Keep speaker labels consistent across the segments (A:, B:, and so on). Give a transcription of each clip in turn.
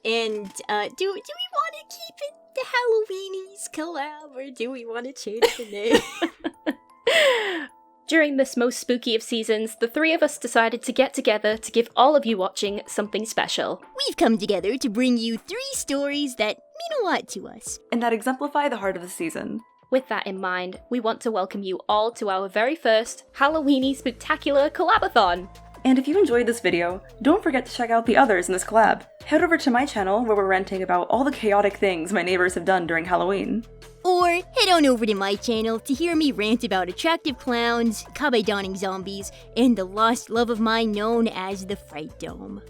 A: And do we want to keep it the Halloweenies collab, or do we want to change the name?
B: During this most spooky of seasons, the three of us decided to get together to give all of you watching something special.
A: We've come together to bring you 3 stories that mean a lot to us.
C: And that exemplify the heart of the season.
B: With that in mind, we want to welcome you all to our very first Halloweeny Spooktacular Collabathon!
C: And if you enjoyed this video, don't forget to check out the others in this collab. Head over to my channel where we're ranting about all the chaotic things my neighbors have done during Halloween.
A: Or head on over to my channel to hear me rant about attractive clowns, kawaii-donning zombies, and the lost love of mine known as the Fright Dome.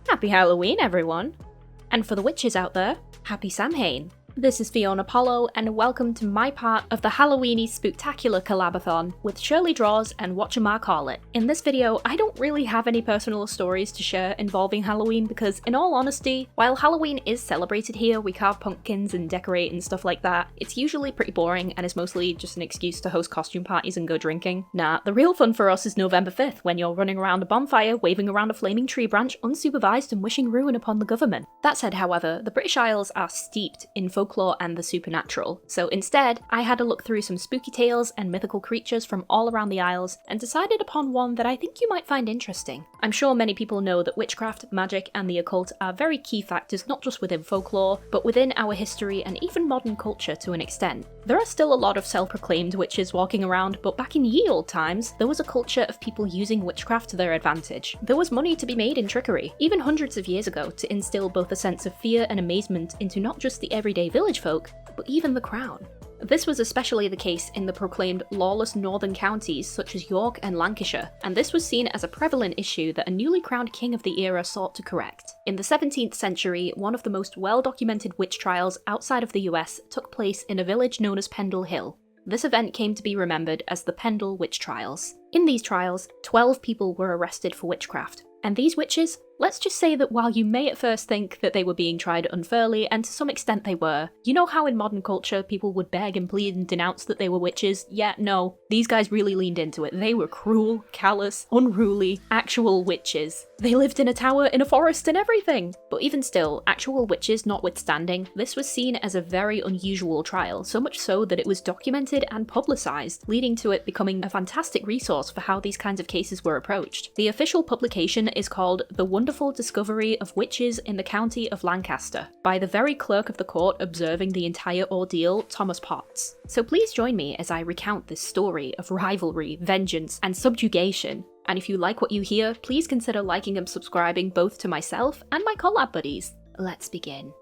B: Happy Halloween, everyone! And for the witches out there, happy Samhain! This is Fiona Polo, and welcome to my part of the Halloweeny Spooktacular Collabathon with Shirley Draws and Whatchamacallit. In this video, I don't really have any personal stories to share involving Halloween because, in all honesty, while Halloween is celebrated here, we carve pumpkins and decorate and stuff like that, it's usually pretty boring and is mostly just an excuse to host costume parties and go drinking. Nah, the real fun for us is November 5th, when you're running around a bonfire, waving around a flaming tree branch, unsupervised and wishing ruin upon the government. That said, however, the British Isles are steeped in folklore and the supernatural, so instead, I had a look through some spooky tales and mythical creatures from all around the Isles, and decided upon one that I think you might find interesting. I'm sure many people know that witchcraft, magic, and the occult are very key factors not just within folklore, but within our history and even modern culture to an extent. There are still a lot of self-proclaimed witches walking around, but back in ye olde times, there was a culture of people using witchcraft to their advantage. There was money to be made in trickery, even hundreds of years ago, to instill both a sense of fear and amazement into not just the everyday village folk, but even the crown. This was especially the case in the proclaimed lawless northern counties such as York and Lancashire, and this was seen as a prevalent issue that a newly crowned king of the era sought to correct. In the 17th century, one of the most well-documented witch trials outside of the US took place in a village known as Pendle Hill. This event came to be remembered as the Pendle Witch Trials. In these trials, 12 people were arrested for witchcraft, and these witches, let's just say that while you may at first think that they were being tried unfairly, and to some extent they were, you know how in modern culture people would beg and plead and denounce that they were witches? Yeah, no, these guys really leaned into it. They were cruel, callous, unruly, actual witches. They lived in a tower, in a forest, and everything! But even still, actual witches notwithstanding, this was seen as a very unusual trial, so much so that it was documented and publicised, leading to it becoming a fantastic resource for how these kinds of cases were approached. The official publication is called The Wonderful Discovery of Witches in the County of Lancaster, by the very clerk of the court observing the entire ordeal, Thomas Potts. So please join me as I recount this story of rivalry, vengeance, and subjugation. And if you like what you hear, please consider liking and subscribing both to myself and my collab buddies. Let's begin.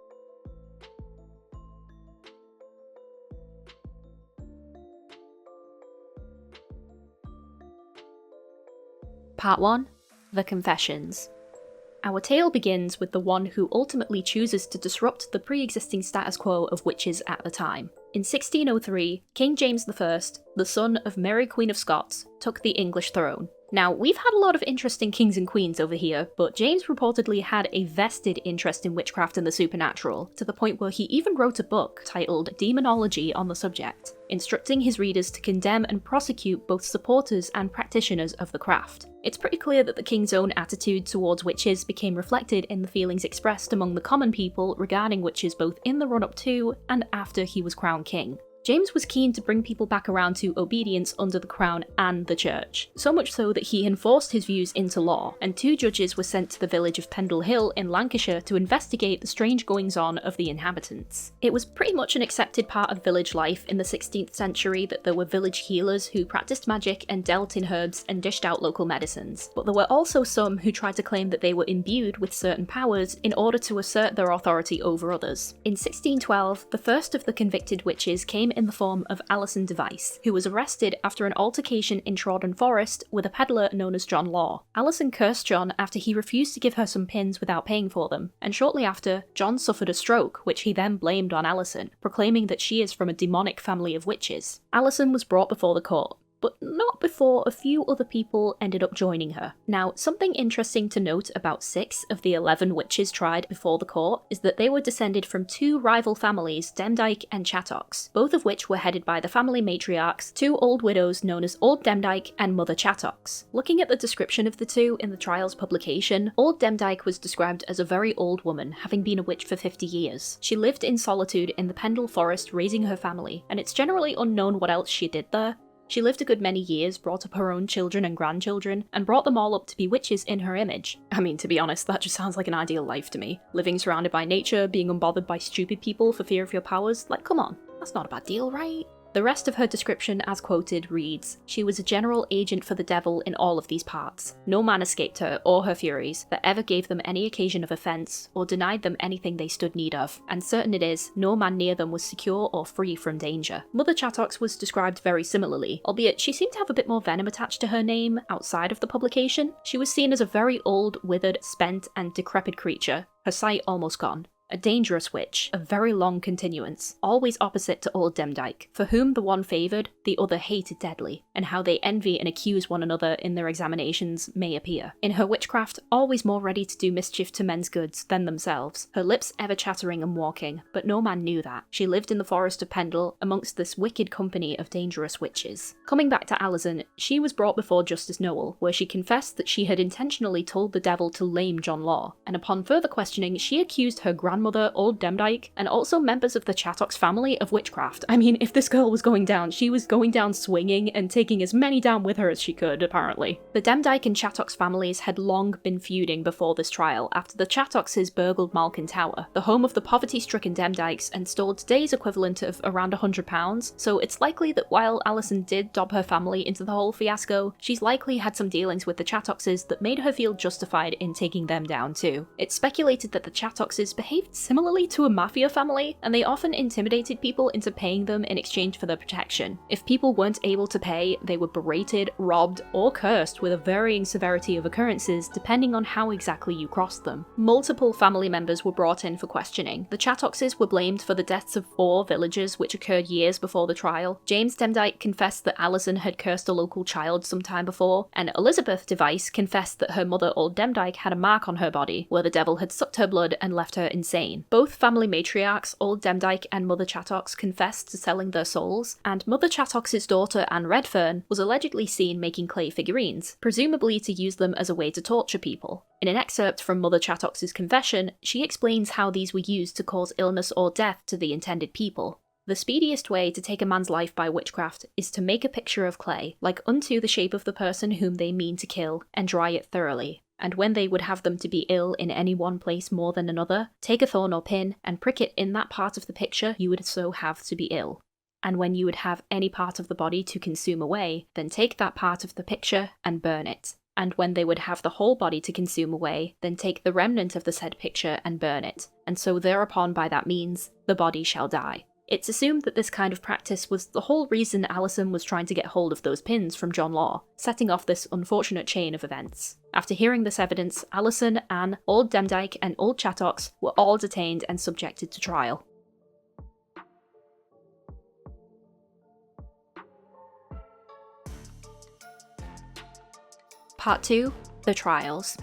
B: Part 1. The Confessions. Our tale begins with the one who ultimately chooses to disrupt the pre-existing status quo of witches at the time. In 1603, King James I, the son of Mary Queen of Scots, took the English throne. Now, we've had a lot of interesting kings and queens over here, but James reportedly had a vested interest in witchcraft and the supernatural, to the point where he even wrote a book titled Demonology on the subject, instructing his readers to condemn and prosecute both supporters and practitioners of the craft. It's pretty clear that the king's own attitude towards witches became reflected in the feelings expressed among the common people regarding witches both in the run-up to and after he was crowned king. James was keen to bring people back around to obedience under the crown and the church, so much so that he enforced his views into law, and 2 judges were sent to the village of Pendle Hill in Lancashire to investigate the strange goings-on of the inhabitants. It was pretty much an accepted part of village life in the 16th century that there were village healers who practiced magic and dealt in herbs and dished out local medicines, but there were also some who tried to claim that they were imbued with certain powers in order to assert their authority over others. In 1612, the first of the convicted witches came in the form of Alison Device, who was arrested after an altercation in Trawden Forest with a peddler known as John Law. Alison cursed John after he refused to give her some pins without paying for them, and shortly after, John suffered a stroke, which he then blamed on Alison, proclaiming that she is from a demonic family of witches. Alison was brought before the court. but not before a few other people ended up joining her. Now, something interesting to note about 6 of the 11 witches tried before the court is that they were descended from 2 rival families, Demdike and Chattox, both of which were headed by the family matriarchs, 2 old widows known as Old Demdike and Mother Chattox. Looking at the description of the two in the trial's publication, Old Demdike was described as a very old woman, having been a witch for 50 years. She lived in solitude in the Pendle forest raising her family, and it's generally unknown what else she did there. She lived a good many years, brought up her own children and grandchildren, and brought them all up to be witches in her image. I mean, to be honest, that just sounds like an ideal life to me. Living surrounded by nature, being unbothered by stupid people for fear of your powers, like, come on, that's not a bad deal, right? The rest of her description, as quoted, reads, "She was a general agent for the devil in all of these parts. No man escaped her or her furies that ever gave them any occasion of offence or denied them anything they stood need of, and certain it is, no man near them was secure or free from danger." Mother Chattox was described very similarly, albeit she seemed to have a bit more venom attached to her name outside of the publication. She was seen as a very old, withered, spent, and decrepit creature, her sight almost gone. A dangerous witch, of very long continuance, always opposite to Old Demdike, for whom the one favoured, the other hated deadly, and how they envy and accuse one another in their examinations may appear. In her witchcraft, always more ready to do mischief to men's goods than themselves, her lips ever chattering and walking, but no man knew that. She lived in the forest of Pendle, amongst this wicked company of dangerous witches. Coming back to Alison, she was brought before Justice Noel, where she confessed that she had intentionally told the devil to lame John Law, and upon further questioning, she accused her grandmother, Old Demdike, and also members of the Chattox family of witchcraft. I mean, if this girl was going down, she was going down swinging and taking as many down with her as she could, apparently. The Demdike and Chattox families had long been feuding before this trial after the Chattoxes burgled Malkin Tower, the home of the poverty-stricken Demdikes, and stole today's equivalent of around £100, so it's likely that while Alison did dob her family into the whole fiasco, she's likely had some dealings with the Chattoxes that made her feel justified in taking them down too. It's speculated that the Chattoxes behaved similarly to a mafia family, and they often intimidated people into paying them in exchange for their protection. If people weren't able to pay, they were berated, robbed, or cursed with a varying severity of occurrences depending on how exactly you crossed them. Multiple family members were brought in for questioning. The Chattoxes were blamed for the deaths of 4 villagers which occurred years before the trial. James Demdike confessed that Alison had cursed a local child some time before, and Elizabeth Device confessed that her mother Old Demdike had a mark on her body where the devil had sucked her blood and left her insane. Both family matriarchs, Old Demdike and Mother Chattox, confessed to selling their souls, and Mother Chattox's daughter Anne Redfern was allegedly seen making clay figurines, presumably to use them as a way to torture people. In an excerpt from Mother Chattox's confession, she explains how these were used to cause illness or death to the intended people. "The speediest way to take a man's life by witchcraft is to make a picture of clay, like unto the shape of the person whom they mean to kill, and dry it thoroughly. And when they would have them to be ill in any one place more than another, take a thorn or pin, and prick it in that part of the picture you would so have to be ill. And when you would have any part of the body to consume away, then take that part of the picture and burn it. And when they would have the whole body to consume away, then take the remnant of the said picture and burn it. And so thereupon by that means, the body shall die." It's assumed that this kind of practice was the whole reason Alison was trying to get hold of those pins from John Law, setting off this unfortunate chain of events. After hearing this evidence, Alison, Anne, Old Demdike, and Old Chattox were all detained and subjected to trial. Part 2. The Trials.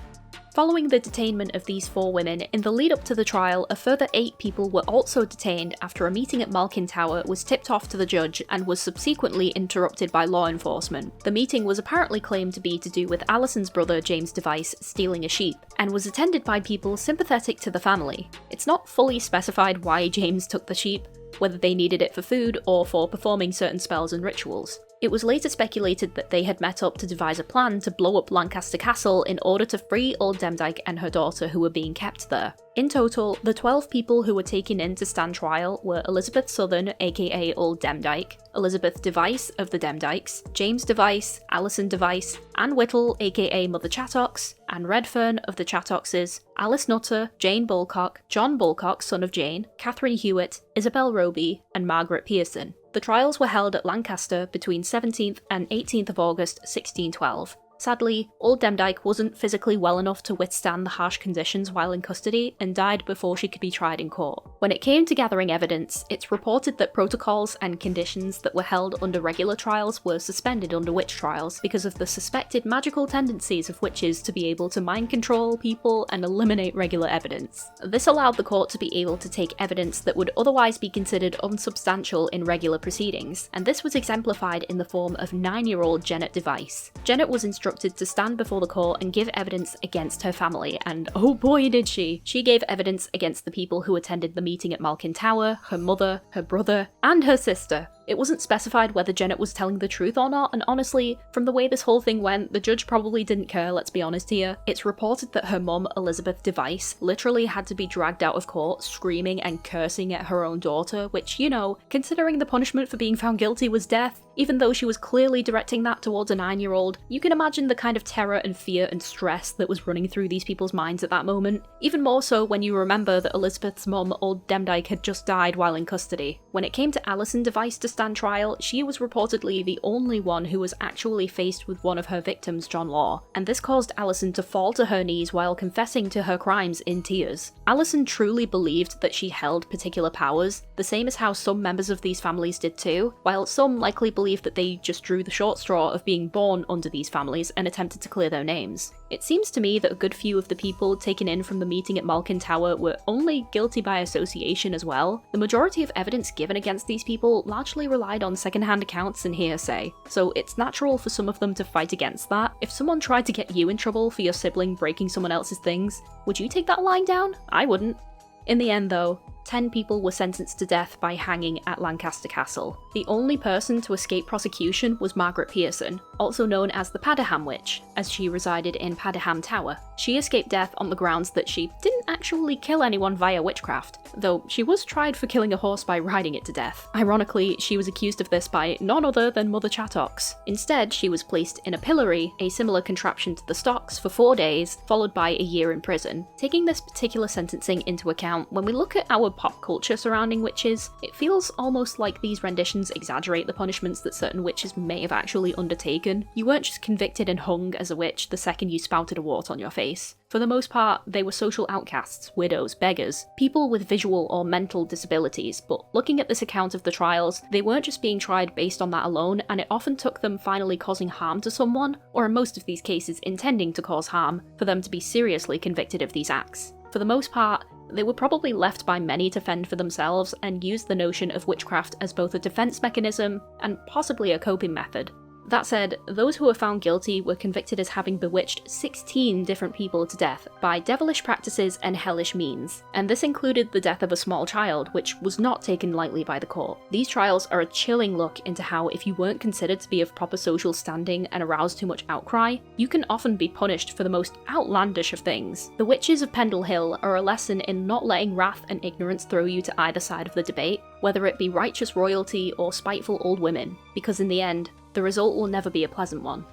B: Following the detainment of these 4 women, in the lead up to the trial, a further 8 people were also detained after a meeting at Malkin Tower was tipped off to the judge and was subsequently interrupted by law enforcement. The meeting was apparently claimed to be to do with Alison's brother James Device stealing a sheep, and was attended by people sympathetic to the family. It's not fully specified why James took the sheep, whether they needed it for food or for performing certain spells and rituals. It was later speculated that they had met up to devise a plan to blow up Lancaster Castle in order to free Old Demdike and her daughter who were being kept there. In total, the 12 people who were taken in to stand trial were Elizabeth Southern, aka Old Demdike, Elizabeth Device of the Demdikes, James Device, Alison Device, Anne Whittle, aka Mother Chattox, Anne Redfern of the Chattoxes, Alice Nutter, Jane Bulcock, John Bulcock, son of Jane, Catherine Hewitt, Isabel Roby, and Margaret Pearson. The trials were held at Lancaster between 17th and 18th of August 1612. Sadly, old Demdike wasn't physically well enough to withstand the harsh conditions while in custody and died before she could be tried in court. When it came to gathering evidence, it's reported that protocols and conditions that were held under regular trials were suspended under witch trials because of the suspected magical tendencies of witches to be able to mind control people and eliminate regular evidence. This allowed the court to be able to take evidence that would otherwise be considered unsubstantial in regular proceedings, and this was exemplified in the form of 9-year-old Janet Device. Janet was instructed to stand before the court and give evidence against her family, and oh boy did she! She gave evidence against the people who attended the meeting at Malkin Tower, her mother, her brother, and her sister. It wasn't specified whether Janet was telling the truth or not, and honestly, from the way this whole thing went, the judge probably didn't care, let's be honest here. It's reported that her mum, Elizabeth Device, literally had to be dragged out of court screaming and cursing at her own daughter, which, you know, considering the punishment for being found guilty was death, even though she was clearly directing that towards a 9-year-old, you can imagine the kind of terror and fear and stress that was running through these people's minds at that moment. Even more so when you remember that Elizabeth's mum, old Demdike, had just died while in custody. When it came to Alison Device to stand trial, she was reportedly the only one who was actually faced with one of her victims, John Law, and this caused Alison to fall to her knees while confessing to her crimes in tears. Alison truly believed that she held particular powers, the same as how some members of these families did too, while some likely believed that they just drew the short straw of being born under these families and attempted to clear their names. It seems to me that a good few of the people taken in from the meeting at Malkin Tower were only guilty by association as well. The majority of evidence given against these people largely relied on secondhand accounts and hearsay, so it's natural for some of them to fight against that. If someone tried to get you in trouble for your sibling breaking someone else's things, would you take that line down? I wouldn't. In the end though, 10 people were sentenced to death by hanging at Lancaster Castle. The only person to escape prosecution was Margaret Pearson, also known as the Padiham Witch, as she resided in Padiham Tower. She escaped death on the grounds that she didn't actually kill anyone via witchcraft, though she was tried for killing a horse by riding it to death. Ironically, she was accused of this by none other than Mother Chattox. Instead, she was placed in a pillory, a similar contraption to the stocks, for 4 days, followed by a year in prison. Taking this particular sentencing into account, when we look at our pop culture surrounding witches, it feels almost like these renditions exaggerate the punishments that certain witches may have actually undertaken. You weren't just convicted and hung as a witch the second you spouted a wart on your face. For the most part, they were social outcasts, widows, beggars, people with visual or mental disabilities, but looking at this account of the trials, they weren't just being tried based on that alone, and it often took them finally causing harm to someone, or in most of these cases intending to cause harm, for them to be seriously convicted of these acts. For the most part, they were probably left by many to fend for themselves and used the notion of witchcraft as both a defense mechanism and possibly a coping method. That said, those who were found guilty were convicted as having bewitched 16 different people to death by devilish practices and hellish means, and this included the death of a small child, which was not taken lightly by the court. These trials are a chilling look into how, if you weren't considered to be of proper social standing and arouse too much outcry, you can often be punished for the most outlandish of things. The Witches of Pendle Hill are a lesson in not letting wrath and ignorance throw you to either side of the debate, whether it be righteous royalty or spiteful old women, because in the end, the result will never be a pleasant one.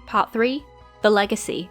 B: Part 3. The Legacy.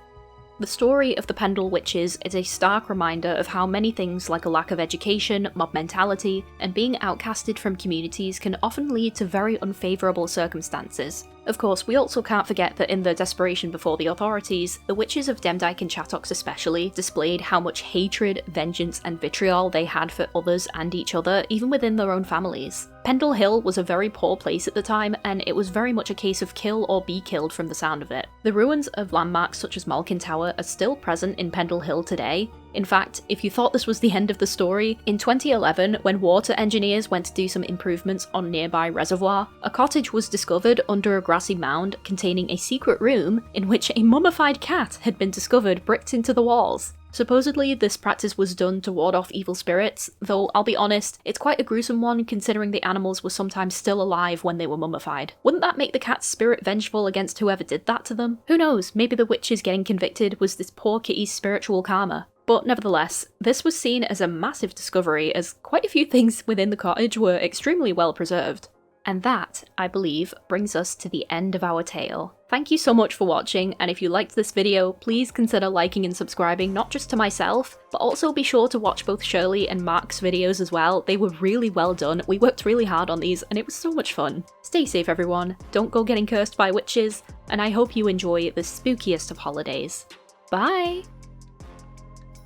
B: The story of the Pendle Witches is a stark reminder of how many things like a lack of education, mob mentality, and being outcasted from communities can often lead to very unfavourable circumstances. Of course, we also can't forget that in their desperation before the authorities, the witches of Demdike and Chattox especially displayed how much hatred, vengeance, and vitriol they had for others and each other, even within their own families. Pendle Hill was a very poor place at the time, and it was very much a case of kill or be killed from the sound of it. The ruins of landmarks such as Malkin Tower are still present in Pendle Hill today. In fact, if you thought this was the end of the story, in 2011, when water engineers went to do some improvements on nearby reservoir, a cottage was discovered under a grassy mound containing a secret room in which a mummified cat had been discovered bricked into the walls. Supposedly, this practice was done to ward off evil spirits, though I'll be honest, it's quite a gruesome one considering the animals were sometimes still alive when they were mummified. Wouldn't that make the cat's spirit vengeful against whoever did that to them? Who knows, maybe the witches getting convicted was this poor kitty's spiritual karma. But nevertheless, this was seen as a massive discovery as quite a few things within the cottage were extremely well preserved. And that, I believe, brings us to the end of our tale. Thank you so much for watching, and if you liked this video, please consider liking and subscribing not just to myself, but also be sure to watch both Shirley and Mark's videos as well. They were really well done. We worked really hard on these, and it was so much fun. Stay safe, everyone. Don't go getting cursed by witches, and I hope you enjoy the spookiest of holidays. Bye!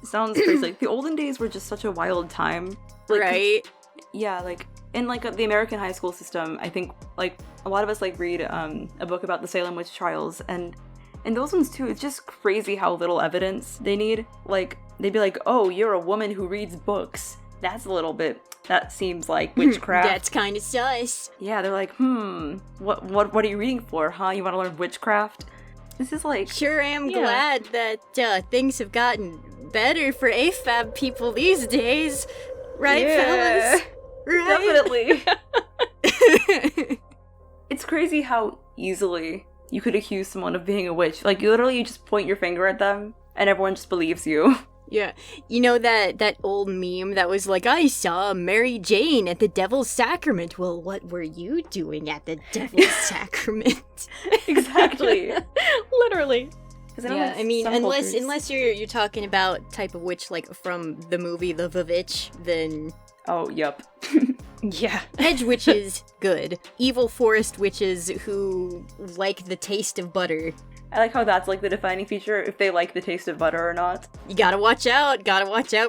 C: Sounds crazy. Like, the olden days were just such a wild time. Like,
A: Right?
C: yeah, like, in, like, the American high school system, I think, like, a lot of us, like, read a book about the Salem witch trials, and in those ones, too, it's just crazy how little evidence they need. Like, they'd be like, oh, you're a woman who reads books. That seems like witchcraft.
A: That's kind of sus.
C: Yeah, they're like, what are you reading for, huh? You want to learn witchcraft? This is like...
A: Sure am glad that things have gotten better for AFAB people these days. Right, fellas? Right?
C: Definitely. It's crazy how easily you could accuse someone of being a witch. Like, literally, you just point your finger at them, and everyone just believes you.
A: Yeah. You know that old meme that was like, I saw Mary Jane at the Devil's Sacrament. Well, what were you doing at the Devil's Sacrament?
C: Exactly.
B: Literally.
A: Yeah, I mean, unless you're talking about type of witch like from the movie The Vavitch, then...
C: Oh, yep.
B: Yeah.
A: Hedge witches, good. Evil forest witches who like the taste of butter.
C: I like how that's like the defining feature, if they like the taste of butter or not.
A: You gotta watch out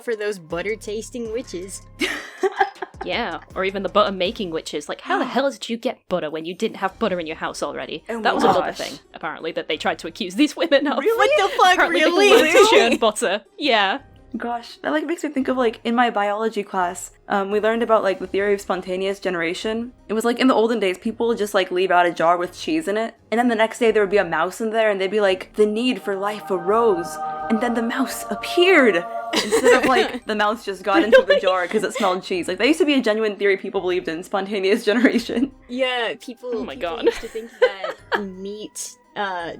A: for those butter-tasting witches.
B: Yeah, or even the butter-making witches. Like, how the hell did you get butter when you didn't have butter in your house already?
C: Oh
B: that was
C: my
B: another
C: gosh.
B: thing, apparently, that they tried to accuse these women of.
C: Really?
A: What the fuck,
B: Apparently
A: really?
B: they could learn to churn butter. Yeah.
C: Gosh, that like makes me think of like in my biology class, we learned about like the theory of spontaneous generation. It was like in the olden days, people would just like leave out a jar with cheese in it, and then the next day there would be a mouse in there, and they'd be like, the need for life arose, and then the mouse appeared instead of like the mouse just got into the jar because it smelled cheese. Like that used to be a genuine theory people believed in, spontaneous generation.
A: Yeah, people.
B: Oh my God.
A: Used to think that meat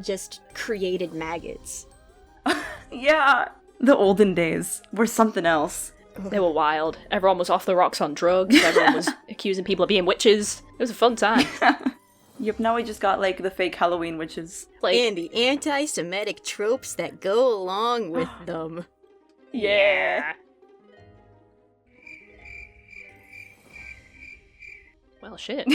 A: just created maggots.
C: Yeah. The olden days were something else.
B: They were wild. Everyone was off the rocks on drugs. Everyone was accusing people of being witches. It was a fun time.
C: Yep, now we just got like the fake Halloween witches.
B: Like,
A: And the anti-Semitic tropes that go along with them.
C: Yeah.
B: Well, shit.